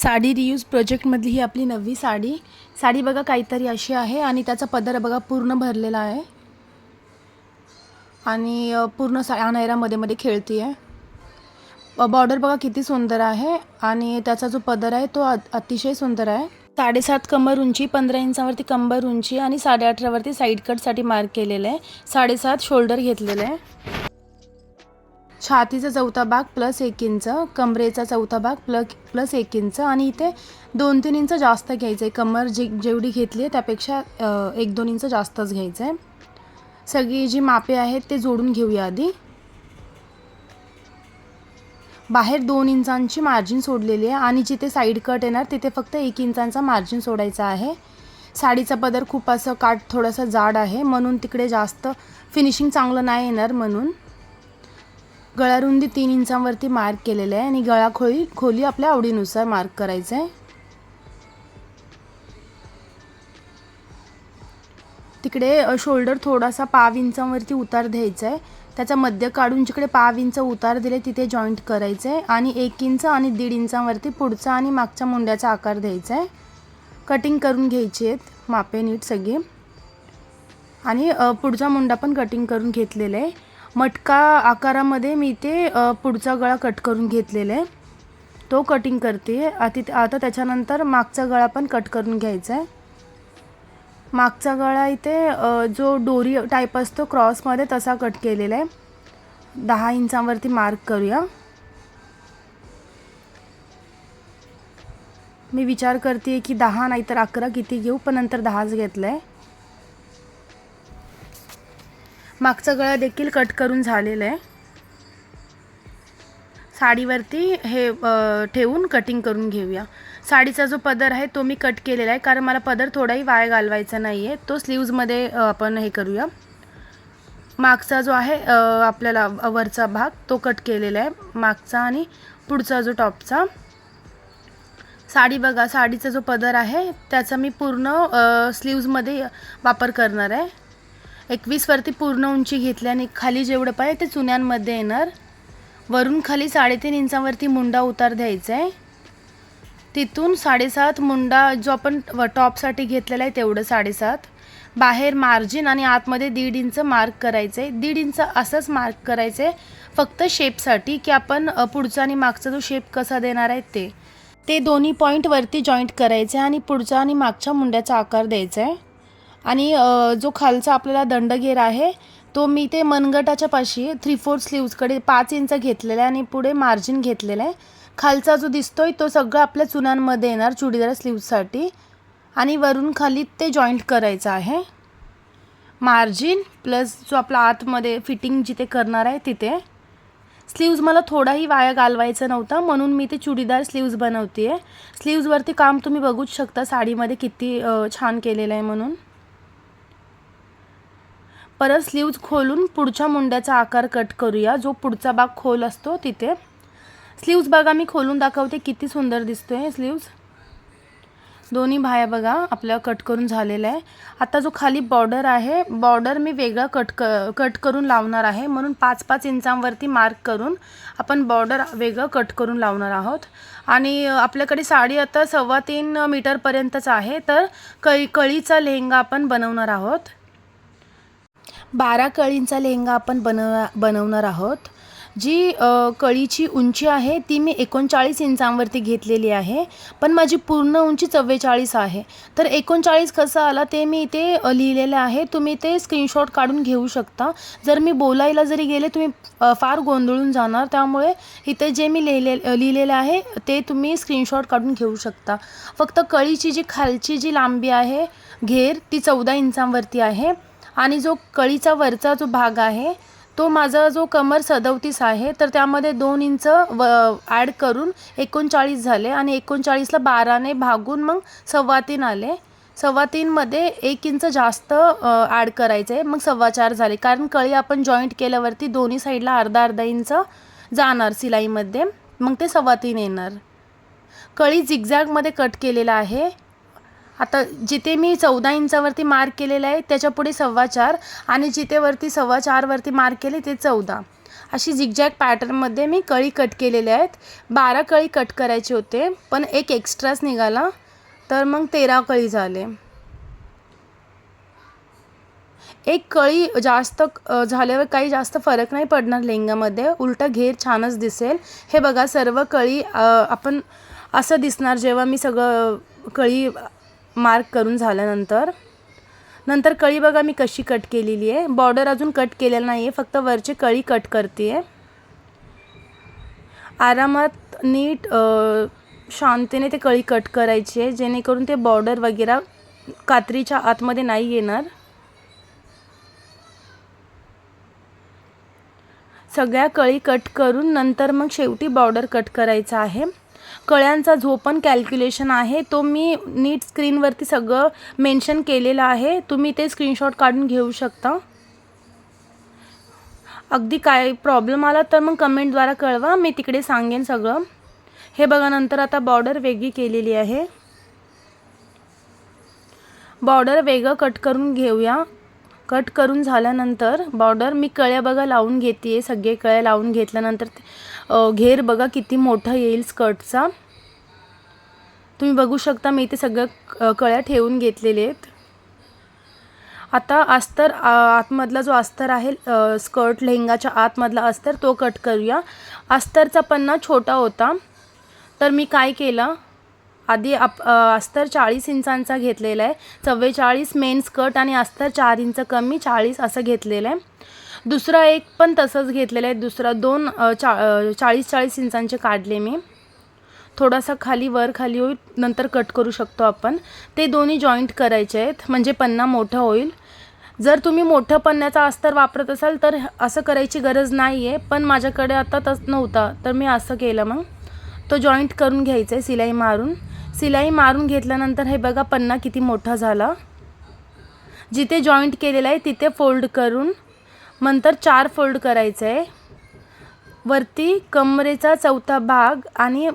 Sari reuse प्रोजेक्टमधली ही आपली नववी साडी बघा काहीतरी अशी आहे आणि त्याचा पदर बघा पूर्ण भरलेला आहे आणि पूर्ण नायरामध्ये मध्ये खेळती आहे। बॉर्डर बघा किती सुंदर आहे आणि त्याचा जो पदर आहे तो अतिशय सुंदर आहे। 7.5 कमर उंची, 15 इंचावरती कंबर उंची आणि 8.5 वरती साइड कटसाठी मार्क केलेलं आहे। 7.5 शोल्डर घेतलेलं आहे। छातीचा चौथा भाग प्लस 1 इंच, कमरेचा चौथा भाग प्लस 1 इंच आणि इथे 2-3 इंच जास्त घ्यायचं आहे। कमर जेवढी घेतली आहे त्यापेक्षा 1-2 इंच जास्तच घ्यायचं आहे। सगळी जी मापे आहेत ते जोडून घेऊया आधी। बाहेर 2 इंचांची मार्जिन सोडलेली आहे आणि जिथे साइड कट येणार तिथे फक्त 1 इंचांचा मार्जिन सोडायचा आहे। साडीचा पदर खूप असं काठ थोडासा जाड आहे म्हणून तिकडे जास्त फिनिशिंग चांगलं नाही येणार, म्हणून गळा रुंदी 3 इंचांवरती मार्क केलेलं आहे आणि गळा खोली आपल्या आवडीनुसार मार्क करायचं आहे। तिकडे शोल्डर थोडासा 1/2 इंचावरती उतार द्यायचा आहे। त्याचा मध्य काढून जिकडे 1/2 इंच उतार दिले तिथे जॉईंट करायचं आहे आणि 1 इंच आणि 1.5 इंचावरती पुढचा आणि मागच्या मुंड्याचा आकार द्यायचा आहे। कटिंग करून घ्यायची आहेत मापे नीट सगळे आणि पुढचा मुंडा पण कटिंग करून घेतलेला आहे। मटका आकारामध्ये मी ते पुढचा गळा कट करून घेतलेला आहे, तो कटिंग करते आता त्याच्यानंतर मागचा गळा पण कट करून घ्यायचा आहे। मागचा गळा इथे जो डोरी टाइप असतो क्रॉसमध्ये तसा कट केलेला आहे। 10 इंचावरती मार्क करूया। मी विचार करते की 10 नाहीतर 11 किती घेऊ, पण नंतर 10च घेतलंय। मागचा गळा देखील कट करून झालेला आहे। साडीवरती हे ठेवून कटिंग करून घेऊया। साडीचा जो पदर आहे तो मी कट केलेला आहे कारण मला पदर थोडाही वाया घालवायचा नाही आहे, तो स्लीव्जमध्ये आपण हे करूया। मागचा जो आहे आपल्याला वरचा भाग तो कट केलेला आहे, मागचा आणि पुढचा जो टॉपचा। साडी बघा, साडीचा जो पदर आहे त्याचा मी पूर्ण स्लीव्जमध्ये वापर करणार आहे। 21 वरती पूर्ण उंची घेतली आणि खाली जेवढं पाहिजे ते चुन्यांमध्ये येणार। वरून खाली 3.5 इंचावरती मुंडा उतार द्यायचा आहे। तिथून 7.5 मुंडा जो आपण टॉपसाठी घेतलेला आहे तेवढं 7.5 बाहेर मार्जिन आणि आतमध्ये 1.5 इंच मार्क करायचं आहे। 1.5 इंच असंच मार्क करायचं आहे फक्त शेपसाठी, की आपण पुढचा आणि मागचा जो शेप कसा देणार आहे ते दोन्ही पॉईंट वरती जॉईंट करायचे आणि पुढचा आणि मागच्या मुंड्याचा आकार द्यायचा आहे। आणि जो खालचा आपल्याला दंडघेर आहे तो मी ते मनगटाच्या पाशी 3/4 स्लीव्जकडे 5 इंच घेतलेला आहे आणि पुढे मार्जिन घेतलेला आहे। खालचा जो दिसतोय तो सगळं आपल्या चुनांमध्ये येणार चुडीदार स्लीव्जसाठी आणि वरून खाली ते जॉईंट करायचं आहे। मार्जिन प्लस जो आपला आतमध्ये फिटिंग जिथे करणार आहे तिथे। स्लीव्ज मला थोडाही वाया घालवायचा नव्हता म्हणून मी ते चुडीदार स्लीव्ज बनवते। स्लीव्जवरती काम तुम्ही बघूच शकता साडीमध्ये किती छान केलेलं आहे म्हणून। परत स्लीव्ज खोलून पुढच्या मुंड्याचा आकार कट करूया, जो पुढचा भाग खोल असतो तिथे। स्लीव्ज बघा मी खोलून दाखवते किती सुंदर दिसतोय स्लीव्ज। दोन्ही बाह्या बघा आपल्या कट करून झालेला आहे। आता जो खाली बॉर्डर आहे, बॉर्डर मी वेगळा कट करून लावणार आहे म्हणून 5-5 इंचांवरती मार्क करून आपण बॉर्डर वेगळं कट करून लावणार आहोत। आणि आपल्याकडे साडी आता 3.25 मीटरपर्यंतच आहे, तर कळीचा लेहंगा आपण बनवणार आहोत। 12 कळींचा लेहंगा आपण बनवणार आहोत। जी कळीची उंची आहे ती मी 39 इंचांवरती घेतलेली आहे, पण माझी पूर्ण उंची 44 आहे। तर 39 कसं आला ते मी इथे लिहिलेलं आहे, तुम्ही ते स्क्रीनशॉट काढून घेऊ शकता। जर मी बोलायला जरी गेले तुम्ही फार गोंधळून जाणार, त्यामुळे इथे जे मी लिहिलेलं आहे ते तुम्ही स्क्रीनशॉट काढून घेऊ शकता। फक्त कळीची जी खालची जी लांबी आहे घेर ती 14 इंचांवरती आहे आणि जो कळीचा वरचा जो भाग आहे तो माझा जो कमर 37 आहे, तर त्यामध्ये 2 इंच ॲड करून 39 झाले आणि 39ला 12ने भागून मग 3.25 आले। 3.25 मध्ये 1 इंच जास्त ॲड करायचं आहे, मग 4.25 झाले। कारण कळी आपण जॉईंट केल्यावरती दोन्ही साईडला अर्धा इंच जाणार सिलाईमध्ये, मग ते 3.25 येणार। कळी झिगझॅगमध्ये कट केलेला आहे। आता जिथे मी 14 इंचावरती मार्क केलेला आहे त्याच्या पुढे 4.25 आणि जिथे वरती 4.25 वरती मार्क केले ते 14। अशी झिगझॅग पॅटर्नमध्ये मी कळी कट केलेले आहेत. 12 कळी कट करायचे होते, पण एक एक्स्ट्राच निघाला, तर मग 13 कळी झाले. एक कळी जास्त झाल्यावर काही जास्त फरक नाही पडणार लेहंगामध्ये, उलटा घेर छानच दिसेल. हे बघा सर्व कळी आपण असं दिसणार जेव्हा मी सगळं कळी मार्क करून झाल्यानंतर. नंतर कळी बघा मी कशी कट केलेली आहे. बॉर्डर अजून कट केलेलं नाही आहे, फक्त वरची कळी कट करते आहे. आरामात नीट शांततेने ते कळी कट करायची आहे, जेणेकरून ते बॉर्डर वगैरे कात्रीच्या आतमध्ये नाही येणार. सगळ्या कळी कट करून नंतर मग शेवटी बॉर्डर कट करायचा आहे. कळ्यांचा जो पण कॅल्क्युलेशन आहे तो मी नीट स्क्रीनवरती सगळं मेन्शन केलेलं आहे, तुम्ही ते स्क्रीनशॉट काढून घेऊ शकता. अगदी काय प्रॉब्लेम आला तर मग कमेंटद्वारा कळवा, मी तिकडे सांगेन सगळं. हे बघा नंतर आता बॉर्डर वेगळी केलेली आहे. बॉर्डर वेगळं कट करून घेऊया. कट करून झाल्यानंतर बॉर्डर मी कळ्या बघा लावून घेते आहे. सगळे कळ्या लावून घेतल्यानंतर घेर बघा किती मोठा येईल स्कर्टचा. तुम्ही बघू शकता मी इथे सगळं कळ्या ठेवून घेतलेले आहेत. आता अस्तर आतमधला जो अस्तर आहे स्कर्ट लेहंगाच्या आतमधला अस्तर तो कट करूया. अस्तरचा पन्ना छोटा होता, तर मी काय केलं, आधी अस्तर 40 इंचांचा घेतलेला आहे. 44 मेन स्कर्ट आणि अस्तर 4 इंच कमी 40 असं घेतलेलं आहे. दुसरा एक पण तसंच घेतलेलं आहे. दुसरा 2 40 इंचांचे काढले मी. थोडासा खाली वर खाली होईल, नंतर कट करू शकतो आपण. ते दोन्ही जॉईंट करायचे आहेत म्हणजे पन्ना मोठा होईल. जर तुम्ही मोठं पन्न्याचा अस्तर वापरत असाल तर असं करायची गरज नाही आहे, पण माझ्याकडे आता तसं नव्हता तर मी असं केलं. मग तो जॉईंट करून घ्यायचा आहे सिलाई मारून. सिलाई मारून घेतल्यानंतर हे बघा पन्ना किती मोठा झाला. जिथे जॉईंट केलेला आहे तिथे फोल्ड करून नंतर 4 फोल्ड करायचं आहे. वरती कमरेचा चौथा भाग आणि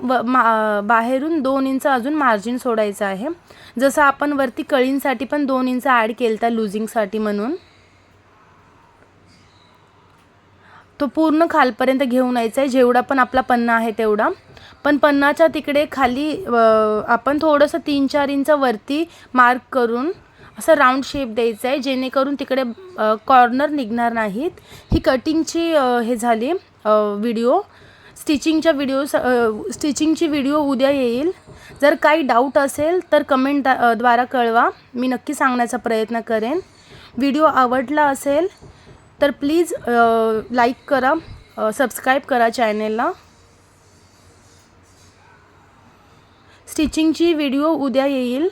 बाहेरून 2 इंच अजून मार्जिन सोडायचं आहे. जसं आपण वरती कळींसाठी पण 2 इंच ॲड केलं तर लुझिंगसाठी म्हणून. तो पूर्ण खालपर्यंत घेऊन यायचा आहे, जेवढा पण आपला पन्ना आहे तेवढा. पण पन्नाच्या तिकडे खाली आपण थोडंसं 3-4 इंच वरती मार्क करून असं राऊंड शेप द्यायचा आहे, जेणेकरून तिकडे कॉर्नर निघणार नाहीत. ही कटिंगची हे झाली व्हिडिओ. स्टिचिंगची व्हिडिओ उद्या येईल. जर काही डाऊट असेल तर कमेंटद्वारा कळवा, मी नक्की सांगण्याचा प्रयत्न करेन. व्हिडिओ आवडला असेल तर प्लीज लाईक करा, सबस्क्राईब करा चॅनेलला. स्टिचिंगची व्हिडिओ उद्या येईल.